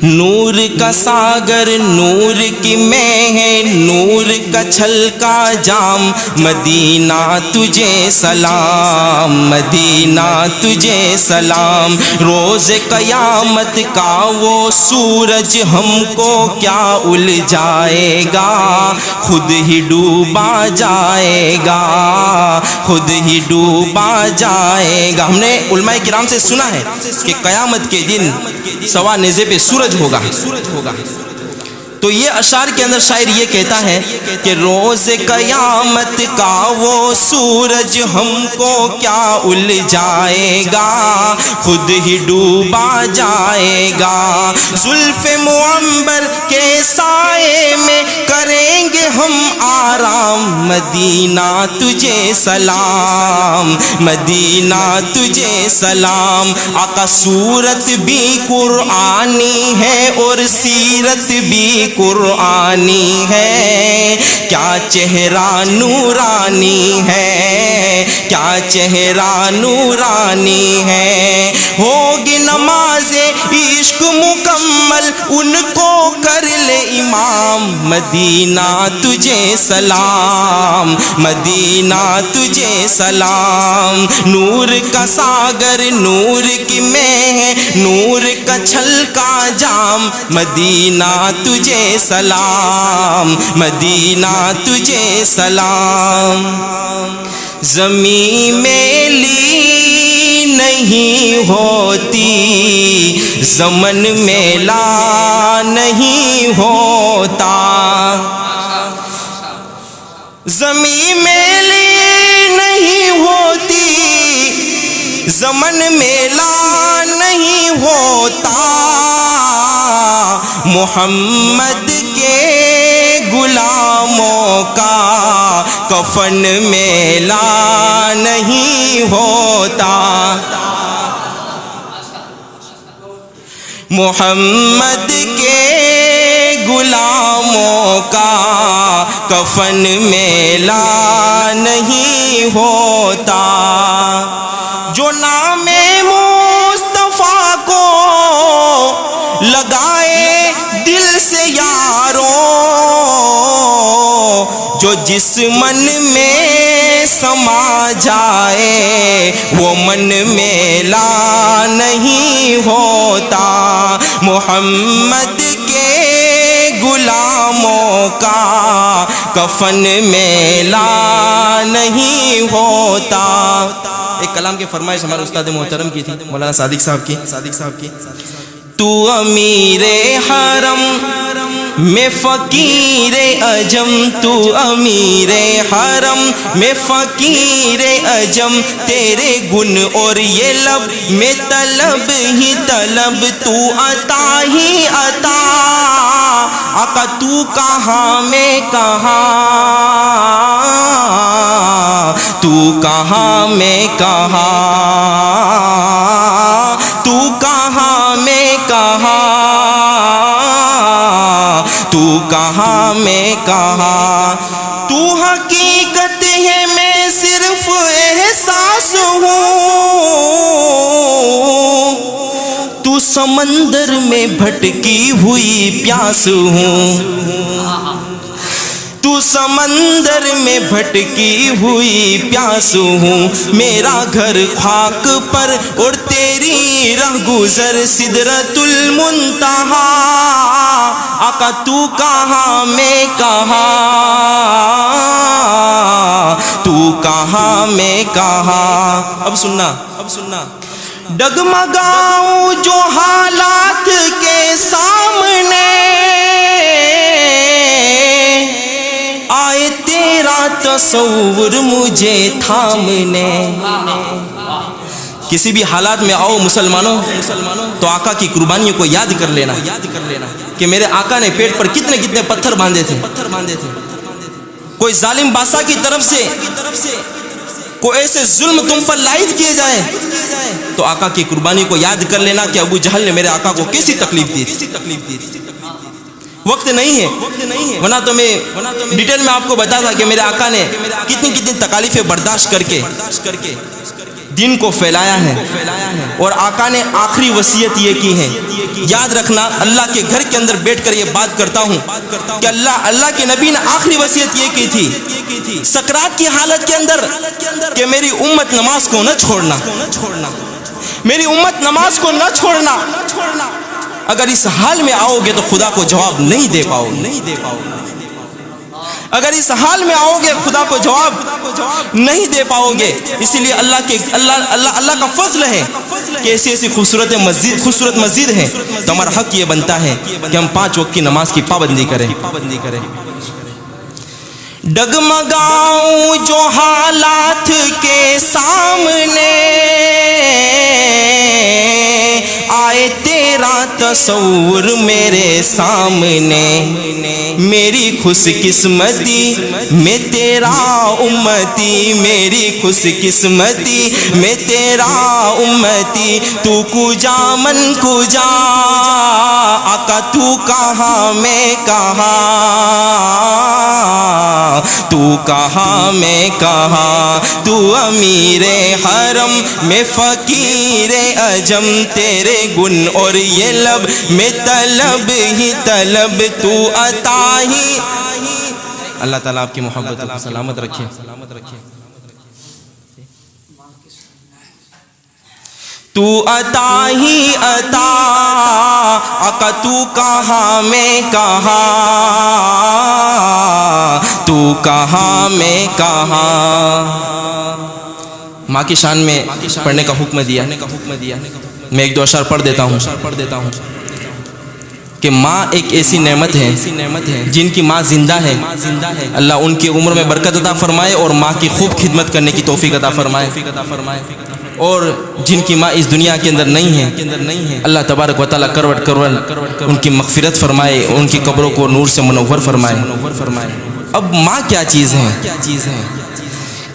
نور کا ساگر نور کی میں ہے، نور کا چھلکا جام، مدینہ تجھے سلام مدینہ تجھے سلام، روز قیامت کا وہ سورج ہم کو کیا الجھائے گا، خود ہی ڈوبا جائے گا خود ہی ڈوبا جائے گا۔ ہم نے علماء کرام سے سنا ہے کہ قیامت کے دن سوا نیزے پہ سورج ہوگا، تو یہ اشعار کے اندر شاعر یہ کہتا ہے کہ روز قیامت کا وہ سورج ہم کو کیا الجھائے گا، خود ہی ڈوبا جائے گا، زلف معمبر کے سائے میں کریں گے ہم آرام، مدینہ تجھے سلام مدینہ تجھے سلام۔ آقا صورت بھی قرآنی ہے اور سیرت بھی قرآنی ہے، کیا چہرہ نورانی ہے کیا چہرہ نورانی ہے، ہوگی نماز عشق مکمل ان کو کر لے امام، مدینہ تجھے سلام مدینہ تجھے سلام، نور کا ساگر نور کی میں ہے، نور کا چھلکا جام، مدینہ تجھے سلام مدینہ تجھے سلام۔ زمین میلی نہیں ہوتی زمن میلا نہیں ہوتا، زمین میلی نہیں ہوتی زمن میلا نہیں ہوتا، محمد کے غلاموں کا کفن میلا نہیں ہوتا، محمد کے غلاموں کا کفن میلا نہیں ہوتا، جو نام مصطفیٰ کو لگائے دل سے یاروں، جو جس من میں سما جائے وہ من میلا نہیں ہوتا، محمد کے غلاموں کا کفن میلا نہیں ہوتا۔ ایک کلام کی فرمائش ہمارے استاد محترم کی تھی، مولانا صادق صاحب کی، تو امیر حرم میں فقیر عجم، تو امیر حرم میں فقیر عجم، تیرے گن اور یہ لب میں طلب ہی طلب، تو عطا ہی عطا، آقا تو کہاں میں کہاں، تو کہاں میں کہاں، تو کہاں میں کہاں، تو کہاں میں کہاں، تو حقیقت ہے میں صرف احساس ہوں، تو سمندر میں بھٹکی ہوئی پیاس ہوں، تو سمندر میں بھٹکی ہوئی پیاس ہوں، میرا گھر خاک پر اور تیری رہ گزر سدرۃ المنتہا، آقا تو کہاں میں کہاں، تو کہاں میں کہاں۔ اب سننا ڈگمگاؤں جو حالات کے سامنے، آئے تیرا تصور مجھے تھامنے۔ کسی بھی حالات میں آؤ مسلمانوں تو آقا کی قربانیوں کو یاد کر لینا کہ میرے آقا نے پیٹ پر کتنے کتنے پتھر باندھے تھے۔ کوئی ظالم بادشاہ کی طرف سے کوئی ایسے ظلم تم پر لائد کیے جائے تو آقا کی قربانی کو یاد کر لینا کہ ابو جہل نے میرے آقا کو کیسی تکلیف دی تھی۔ وقت نہیں ہے ورنہ تو میں ڈیٹیل میں آپ کو بتاتا کہ میرے آقا نے کتنی کتنی تکالیفیں برداشت کر کے دین کو پھیلایا ہے، اور آقا نے آخری وصیت یہ کی ہے، یاد رکھنا اللہ کے گھر کے اندر بیٹھ کر یہ بات کرتا ہوں کہ اللہ کے نبی نے آخری وصیت یہ کی تھی سکرات کی حالت کے اندر کہ میری امت نماز کو نہ چھوڑنا، میری امت نماز کو نہ چھوڑنا، اگر اس حال میں آؤ گے تو خدا کو جواب نہیں دے پاؤ گے، اگر اس حال میں آؤ گے خدا کو جواب نہیں دے پاؤ گے۔ اسی لیے اللہ کا فضل ہے کہ ایسی ایسی خوبصورت مسجد ہے، تو ہمارا حق یہ بنتا ہے کہ ہم 5 وقت کی نماز کی پابندی کریں۔ ڈگمگاؤں جو حالات کے سامنے، آئے تیرا تصور میرے سامنے، میری خوش قسمتی میں تیرا امتی، میری خوش قسمتی میں تیرا امتی، تو کجا من کجا، آقا تو کہاں میں کہاں، تو کہاں میں کہاں، تو امیر حرم میں فقیر عجم، تیرے گن اور یہ لب میں طلب ہی طلب، تو عطا ہی۔ اللہ تعالیٰ آپ کی محبت کو سلامت رکھے۔ تو عطا ہی عطا، آقا تو کہاں میں کہاں، تو کہاں میں کہاں۔ ماں کی شان میں پڑھنے کا حکم دیا، میں 1-2 اشعار پڑھ دیتا ہوں کہ ماں ایک ایسی نعمت ہے جن کی ماں زندہ ہے، اللہ ان کی عمر میں برکت عطا فرمائے اور ماں کی خوب خدمت کرنے کی توفیق عطا فرمائے، اور جن کی ماں اس دنیا کے اندر نہیں ہے اللہ تبارک و تعالیٰ کروٹ ان کی مغفرت فرمائے، ان کی قبروں کو نور سے منور فرمائے۔ اب ماں کیا چیز ہے؟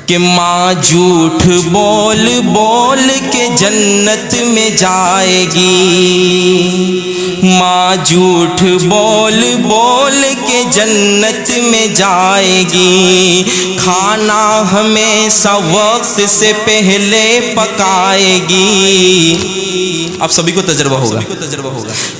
کہ ماں جھوٹ بول بول کے جنت میں جائے گی، ماں جھوٹ بول بول کے جنت میں جائے گی، کھانا ہمیشہ وقت سے پہلے پکائے گی۔ آپ سبھی کو تجربہ ہوگا،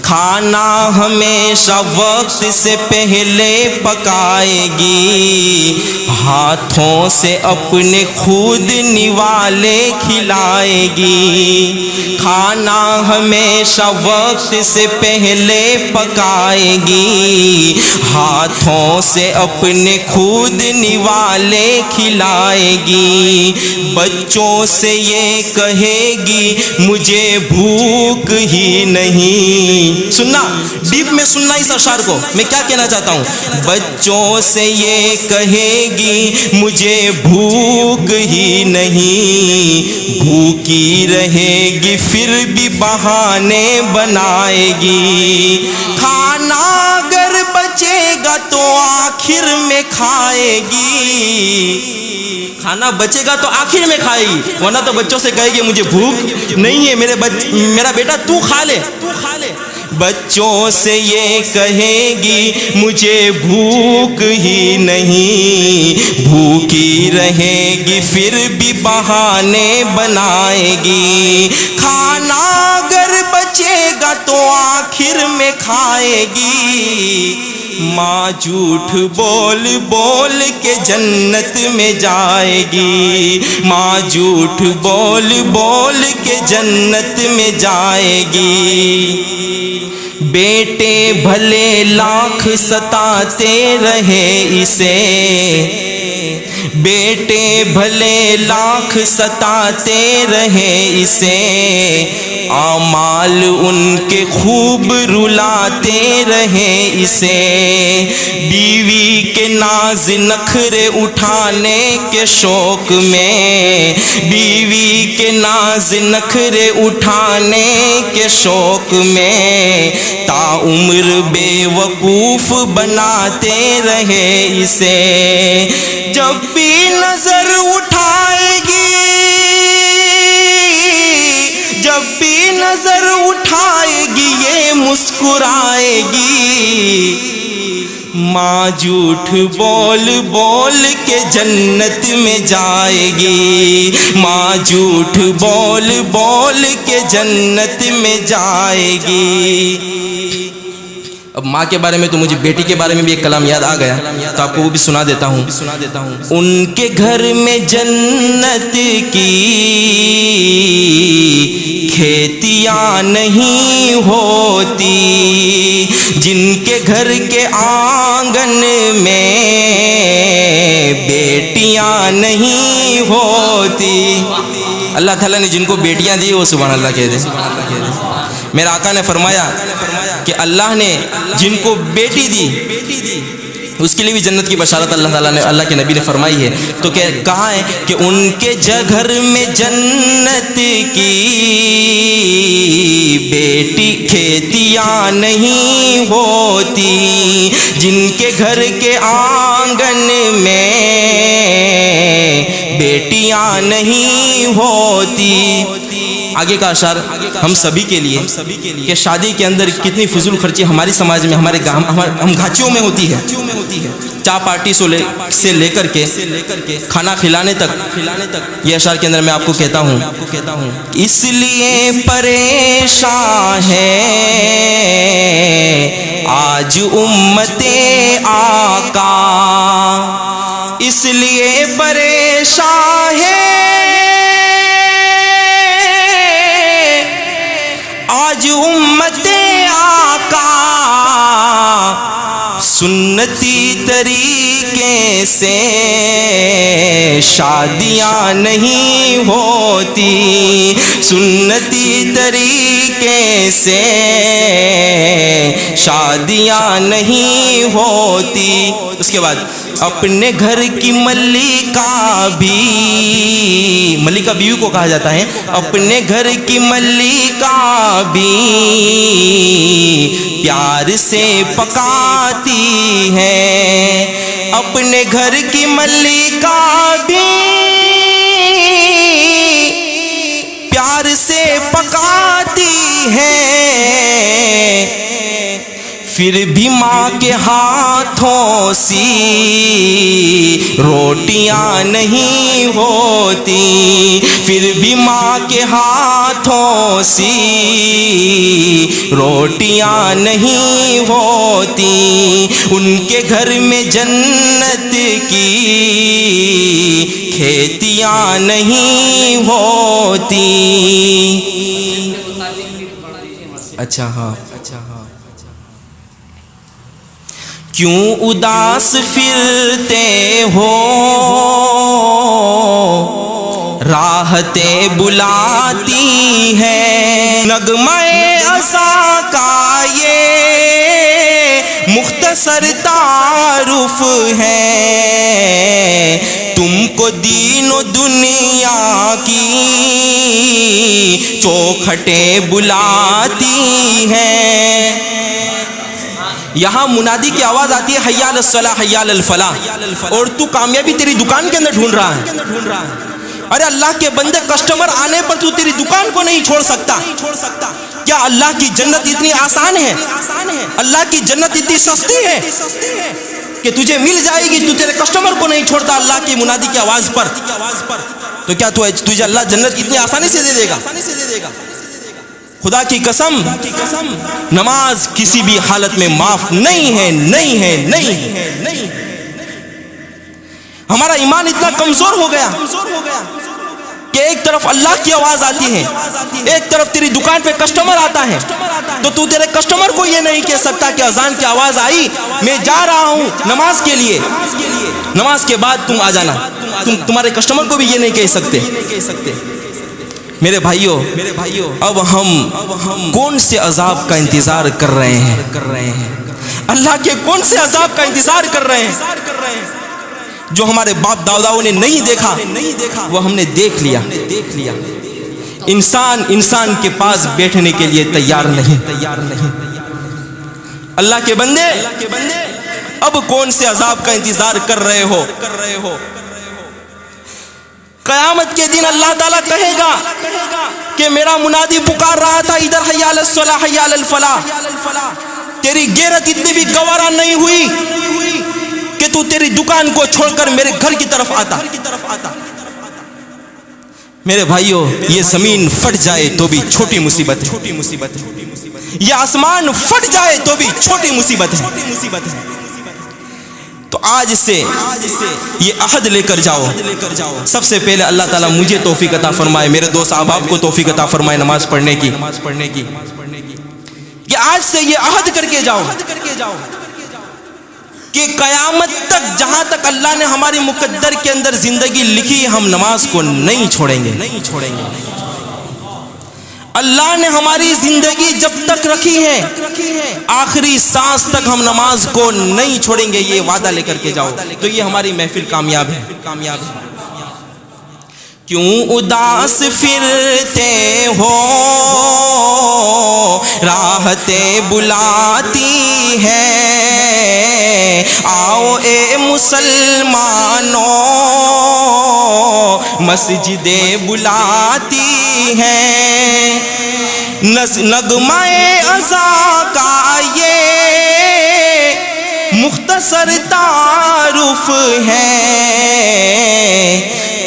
کھانا ہمیشہ وقت سے پہلے پکائے گی، ہاتھوں سے اپنے خود نوالے کھلائے گی، کھانا ہمیشہ وقت سے پہلے پکائے گی، ہاتھوں سے اپنے خود نوالے کھلائے گی، بچوں سے یہ کہے گی مجھے بھوک ہی نہیں۔ سننا ڈیپ میں سننا اس اشعار کو، میں کیا کہنا چاہتا ہوں، بچوں سے یہ کہے گی مجھے بھوک ہی نہیں، بھوکی رہے گی پھر بھی بہانے بنائے گی، کھانا اگر بچے گا تو آخر میں کھائے گی، کھانا بچے گا تو آخر میں کھائے گی، ورنہ تو بچوں سے کہے گی مجھے بھوک نہیں ہے میرا بیٹا تو کھا لے۔ بچوں سے یہ کہے گی مجھے بھوک ہی نہیں، بھوکی رہے گی پھر بھی بہانے بنائے گی، کھانا اگر بچے گا تو آخر میں کھائے گی، ماں جھوٹ بول بول کے جنت میں جائے گی، ماں جھوٹ بول بول کے جنت میں جائے گی، بیٹے بھلے لاکھ ستاتے رہے اسے، بیٹے بھلے لاکھ ستاتے رہے اسے، اعمال ان کے خوب رلاتے رہے اسے، بیوی کے ناز نخرے اٹھانے کے شوق میں، بیوی کے ناز نخرے اٹھانے کے شوق میں، تا عمر بے وقوف بناتے رہے اسے، جب بھی نظر اٹھائے گی، جب بھی نظر اٹھائے گی یہ مسکرائے گی، ماں جھوٹ بول بول کے جنت میں جائے گی، ماں جھوٹ بول بول کے جنت میں جائے گی۔ اب ماں کے بارے میں تو مجھے بیٹی کے بارے میں بھی ایک کلام یاد آ گیا، تو آپ کو وہ بھی سنا دیتا ہوں۔ ان کے گھر میں جنت کی کھیتیاں نہیں ہوتی، جن کے گھر کے آنگن میں بیٹیاں نہیں ہوتی۔ اللہ تعالیٰ نے جن کو بیٹیاں دی وہ سبحان اللہ کہہ دیں۔ میرا آقا نے فرمایا کہ اللہ نے جن کو بیٹی دی اس کے لیے بھی جنت کی بشارت اللہ تعالیٰ نے، اللہ کے نبی نے فرمائی ہے، تو کہا ہے کہ ان کے گھر میں جنت کی بیٹی کھیتیاں نہیں ہوتی، جن کے گھر کے آنگن میں بیٹیاں نہیں ہوتی۔ آگے کا اشعار ہم سبھی کے لیے کہ شادی کے اندر کتنی فضول خرچی ہماری سماج میں، ہمارے ہم گھاچیوں میں ہوتی ہے، چا پارٹی سے لے کر کے کھانا کھلانے تک۔ یہ اشعار کے اندر میں آپ کو کہتا ہوں، اس لیے پریشان ہے آج امت آقا، اس لیے پریشان ہے آج امت آقا، سنتی طریقے سے شادیاں نہیں ہوتی، سنتی طریقے سے شادیاں نہیں ہوتی۔ اس کے بعد اپنے گھر کی ملکہ بھی، ملکہ بیوی کو کہا جاتا ہے، اپنے گھر کی ملکہ بھی پیار سے پکاتی ہے، اپنے گھر کی ملکہ بھی پیار سے پکاتی ہے، پھر بھی ماں کے ہاتھوں سی روٹیاں نہیں ہوتی، پھر بھی ماں کے ہاتھوں سی روٹیاں نہیں ہوتی، ان کے گھر میں جنت کی کھیتیاں نہیں ہوتی۔ اچھا ہاں، کیوں اداس پھرتے ہو، راحتیں بلاتی ہے، نغمہ عزا کا یہ مختصر تعارف ہے، تم کو دین و دنیا کی چوکھٹیں بلاتی ہیں۔ یہاں منادی کی آواز آتی ہے حی علی الصلاح حی علی الفلاح، اور تو کامیابی تیری دکان کے اندر ڈھونڈ رہا ہے۔ ارے اللہ کے بندے، کسٹمر آنے پر تو تیری دکان کو نہیں چھوڑ سکتا۔ کیا اللہ کی جنت اتنی آسان ہے؟ اللہ کی جنت اتنی سستی ہے کہ تجھے مل جائے گی؟ تو تیرے کسٹمر کو نہیں چھوڑتا اللہ کی منادی کی آواز پر، تو کیا تجھے اللہ جنت اتنی آسانی سے دے دے گا؟ خدا کی قسم، نماز کسی بھی حالت میں معاف نہیں ہے، نہیں ہے، نہیں ہے۔ ہمارا ایمان اتنا کمزور ہو گیا کہ ایک طرف اللہ کی آواز آتی ہے، ایک طرف تیری دکان پہ کسٹمر آتا ہے، تو تیرے کسٹمر کو یہ نہیں کہہ سکتا کہ اذان کی آواز آئی، میں جا رہا ہوں نماز کے لیے، نماز کے بعد تم آ جانا۔ تمہارے کسٹمر کو بھی یہ نہیں کہہ سکتے۔ میرے بھائیوں، اب ہم کون سے عذاب کا انتظار کر رہے ہیں؟ اللہ کے کون سے عذاب کا انتظار کر رہے ہیں؟ جو ہمارے باپ داداؤں نے نہیں دیکھا وہ ہم نے دیکھ لیا۔ انسان کے پاس بیٹھنے کے لیے تیار نہیں۔ اللہ کے بندے، اب کون سے عذاب کا انتظار کر رہے ہو؟ قیامت کے دن اللہ تعالیٰ کہے گا کہ میرا منادی پکار رہا تھا ادھر حی علی الصلاح حی علی الفلاح، تیری غیرت اتنی بھی گوارا نہیں ہوئی کہ تو تیری دکان کو چھوڑ کر میرے گھر کی طرف آتا۔ میرے بھائیوں، یہ زمین پھٹ جائے تو بھی چھوٹی مصیبت ہے، یہ آسمان پھٹ جائے تو بھی چھوٹی مصیبت ہے۔ تو آج سے یہ عہد لے کر جاؤ، سب سے پہلے اللہ تعالیٰ مجھے توفیق عطا فرمائے، میرے دوست احباب کو توفیق عطا فرمائے نماز پڑھنے کی، کہ آج سے یہ عہد کر کے جاؤ کہ قیامت تک، جہاں تک اللہ نے ہماری مقدر کے اندر زندگی لکھی، ہم نماز کو نہیں چھوڑیں گے۔ اللہ نے ہماری زندگی جب تک رکھی ہے، آخری سانس تک ہم نماز کو نہیں چھوڑیں گے، یہ وعدہ لے کر کے جاؤ، تو یہ ہماری محفل کامیاب ہے۔ کیوں اداس پھرتے ہو، راحتیں بلاتی ہے، آؤ اے مسلمانوں، مسجدیں بلاتی ہیں، نغمہ عزا کا یہ مختصر تعارف ہے،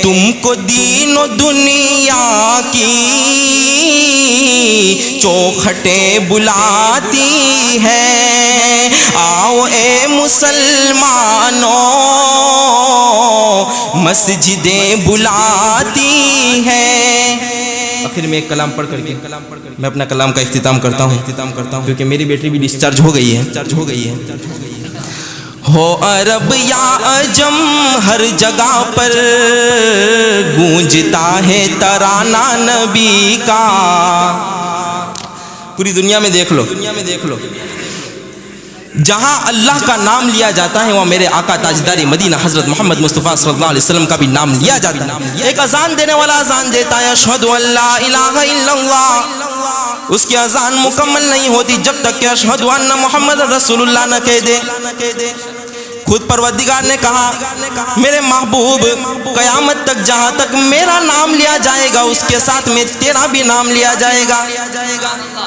تم کو دین و دنیا کی چوکھٹیں بلاتی ہیں، آؤ اے مسلمانوں، مسجدیں بلاتی ہیں۔ آخر میں ایک کلام پڑھ کر کے میں اپنا کلام کا اختتام کرتا ہوں کیونکہ میری بیٹری بھی ڈسچارج ہو گئی ہے۔ ہو عرب یا عجم، ہر جگہ پر گونجتا ہے ترانہ نبی کا۔ پوری دنیا میں دیکھ لو، جہاں اللہ کا نام لیا جاتا ہے وہاں میرے آقا تاجدار مدینہ حضرت محمد مصطفیٰ صلی اللہ علیہ وسلم کا بھی نام لیا جاتا ہے۔ ایک اذان دینے والا اذان دیتا ہے اشہد ان لا الہ الا اللہ، اس کی اذان مکمل نہیں ہوتی جب تک کہ اشہد ان محمد رسول اللہ نہ کہہ دے۔ خود پروردگار نے کہا میرے محبوب قیامت تک جہاں تک میرا نام لیا جائے گا اس کے ساتھ میں تیرا بھی نام لیا جائے گا۔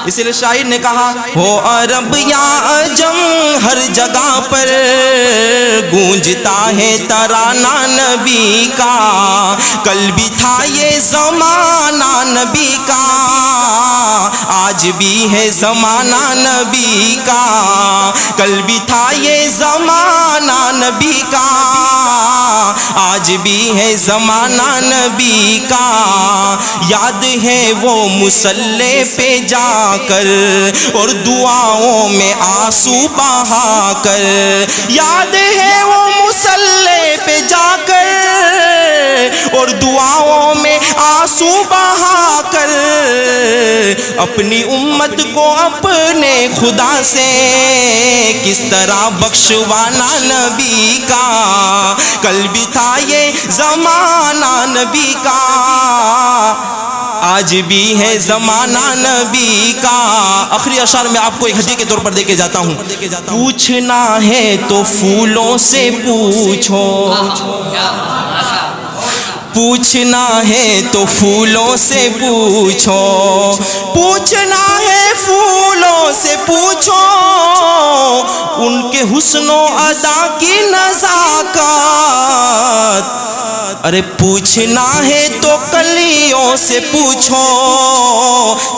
اسی لیے شاعر نے کہا ہو عرب یا عجم ہر جگہ پر گونجتا ہے ترانہ نبی کا، کل بھی تھا یہ زمانہ نبی کا، آج بھی ہے زمانہ نبی کا، کل بھی تھا یہ زمانہ نبی کا، آج بھی ہے زمانہ نبی کا۔ یاد ہے وہ مصلی پہ جا کر اور دعاؤں میں آنسو بہا کر، یاد ہے وہ مصلی پہ جا کر اور دعاؤں میں آنسو بہا کر، اپنی امت کو اپنے خدا سے کس طرح بخشوانا نبی کا، کل بھی تھا یہ زمانہ نبی کا، آج بھی ہے زمانہ نبی کا۔ آخری اشعار میں آپ کو ایک ہدیے کے طور پر دے کے جاتا ہوں۔ پوچھنا ہے تو پھولوں سے پوچھو، پوچھنا ہے تو پھولوں سے پوچھو، پوچھنا ہے پھولوں سے پوچھو، ان کے حسن و ادا کی نزاکت، ارے پوچھنا ہے تو کلیوں سے پوچھو،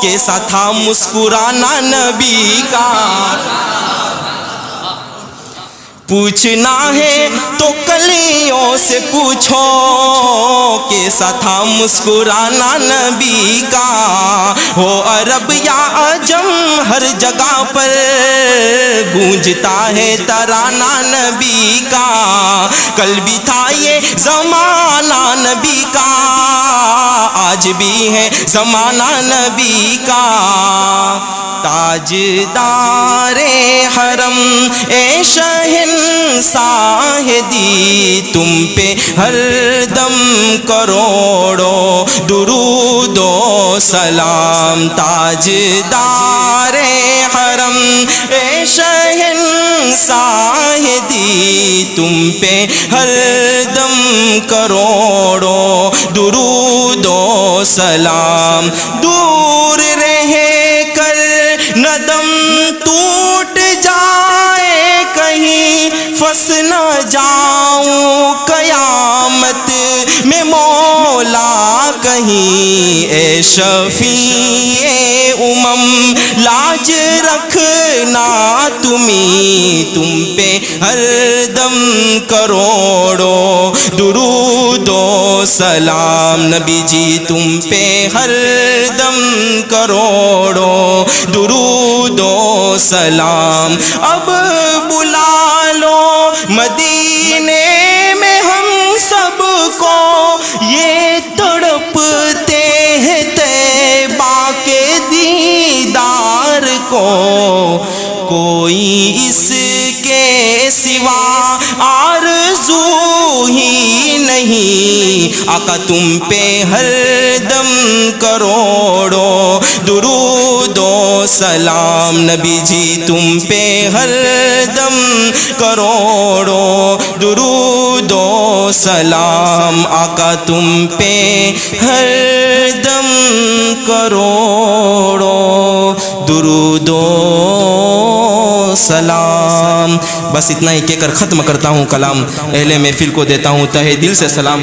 کیسا تھا مسکرانا نبی کا، پوچھنا ہے تو کلیوں سے پوچھو، کیسا تھا مسکرانا نبی کا۔ ہو عرب یا عجم ہر جگہ پر گونجتا ہے ترانہ نبی کا، کل بھی تھا یہ زمانہ نبی کا، آج بھی ہے زمانہ نبی کا۔ تاجدار حرم اے شہنشاہ دی، تم پہ ہر دم کروڑوں درود و سلام، تاجدار حرم اے شہنشاہ دی، تم پہ ہر دم کروڑوں درود و سلام، دور رہے کر ندم ٹوٹ جائے کہیں پھنس نہ جاؤں قیامت میں مولا کہیں، اے شفیع امم لاج رکھنا تمہیں، تم پہ ہر دم کروڑوں درود و سلام، نبی جی تم پہ ہر دم کروڑوں درود و سلام۔ اب بلا لو مدینے میں ہم سب کو، یہ تڑپتے ہیں طیبہ کے دیدار کو، کوئی اس کے سوا آرزو ہی نہیں، آقا تم پہ ہر دم کروڑوں درود و سلام، نبی جی تم پہ ہر دم کروڑوں درود و سلام، آقا تم پہ ہر دم کروڑوں درود و سلام۔ بس اتنا ہی کہہ کر ختم کرتا ہوں کلام، اہل محفل کو دیتا ہوں تہہ دل سے سلام۔